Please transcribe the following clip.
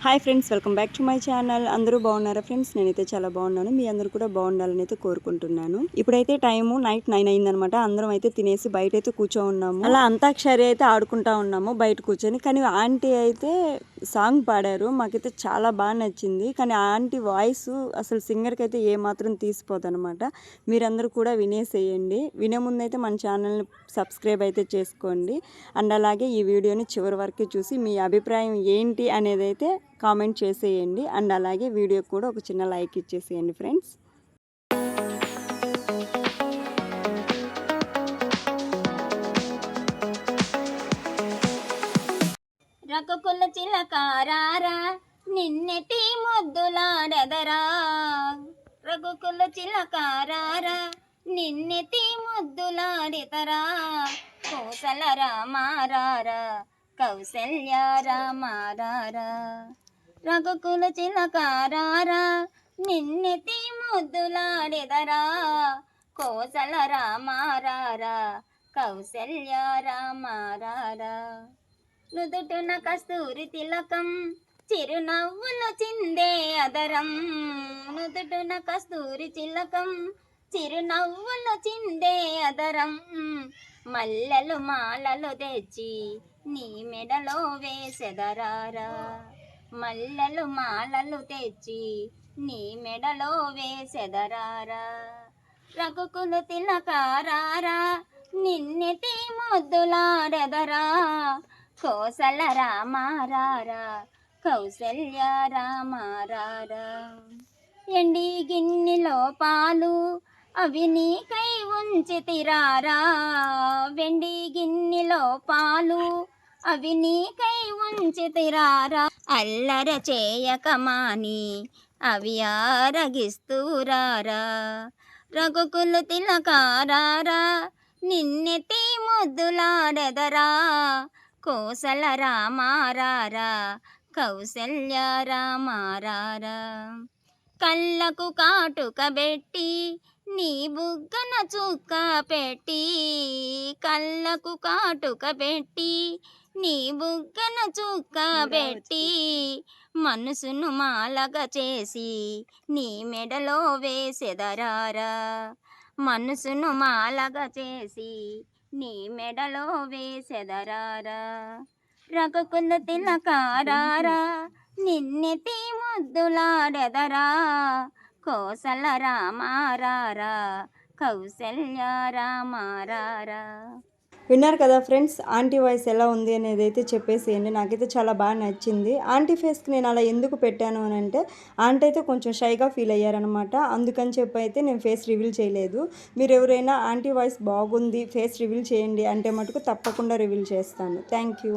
Hi friends, welcome back to my channel. అందరూ బాగున్నారా friends? నేనైతే చాలా బాగున్నాను. మీ అందరూ కూడా బాగుండాలని అయితే కోరుకుంటున్నాను. ఇప్పుడైతే టైము నైట్ 9 అయిందనమాట. అందరం అయితే తినేసి బయట అయితే కూర్చో ఉన్నాము. అలా అంతాక్షరి అయితే ఆడుకుంటా ఉన్నాము బయట కూర్చొని. కానీ ఆంటీ అయితే సాంగ్ పాడారు, మాకైతే చాలా బాగా నచ్చింది. కానీ ఆంటీ వాయిస్ అసలు సింగర్కి అయితే ఏమాత్రం తీసిపోదనమాట. మీరందరూ కూడా వినేసేయండి. వినే ముందైతే మన ఛానల్ని సబ్స్క్రైబ్ అయితే చేసుకోండి. అండ్ అలాగే ఈ వీడియోని చివరి వరకు చూసి మీ అభిప్రాయం ఏంటి అనేది అయితే కామెంట్ చేసేయండి. అండ్ అలాగే వీడియోకి కూడా ఒక చిన్న లైక్ ఇచ్చేసేయండి ఫ్రెండ్స్. రకకుల చిలకారారా నిన్నెటి ముద్దులాడెదరా, రఘుకుల చిలకారారా నిన్నెటి ముద్దులాడెదరా, కోసల రామారారా కౌసల్య రామారారా, రఘుకుల చిలకారారా నిన్నెటి ముద్దులాడెదరా, కోసల రామారారా కౌసల్య రామారారా, నుదుటున కస్తూరి తిలకం చిరునవ్వులు చిందే అదరం, నుదుటున కస్తూరి తిలకం చిరునవ్వులు చిందే అదరం, మల్లెలు మాలలు తెచ్చి నీ మెడలో వేసెదరారా, మల్లెలు మాలలు తెచ్చి నీ మెడలో వేసెదరారా, రఘుకుల తిలకారారా నిన్నెటి ముద్దులాడెదరా, కోసల రామారారా కౌసల్య రామారారా, ఎండి గిన్నెలో పాలు అవి నీకై ఉంచితిరారా, వెండి గిన్నెలో పాలు అవి నీకై ఉంచితిరారా, అల్లర చేయకమాని అవి ఆరగిస్తూరారా, రఘుకుల తిలకారారా నిన్నెటి ముద్దులాడెదరా, కోసల రామారారా కౌసల్య రామారారా, కళ్ళకు కాటుక పెట్టి నీ బుగ్గన చుక్క పెట్టి, కళ్ళకు కాటుక పెట్టి నీ బుగ్గన చుక్క పెట్టి, మనసును మాలగా చేసి నీ మెడలో వేసెదరారా, మనసును మాలగా చేసి నీ మెడలో వేసెదరారా, రఘుకుల తిలకారారా నిన్నెటి ముద్దులాడెదరా, కోసల రామారారా కౌసల్య రామారారా. విన్నారు కదా ఫ్రెండ్స్, ఆంటీ వాయిస్ ఎలా ఉంది అనేది అయితే చెప్పేసేయండి. నాకైతే చాలా బాగా నచ్చింది. ఆంటీ ఫేస్కి నేను అలా ఎందుకు పెట్టాను అని అంటే, ఆంటీ అయితే కొంచెం షైగా ఫీల్ అయ్యారనమాట. అందుకని చెప్పి అయితే నేను ఫేస్ రివీల్ చేయలేదు. మీరు ఎవరైనా ఆంటీ వాయిస్ బాగుంది ఫేస్ రివీల్ చేయండి అంటే మటుకు తప్పకుండా రివీల్ చేస్తాను. Thank you.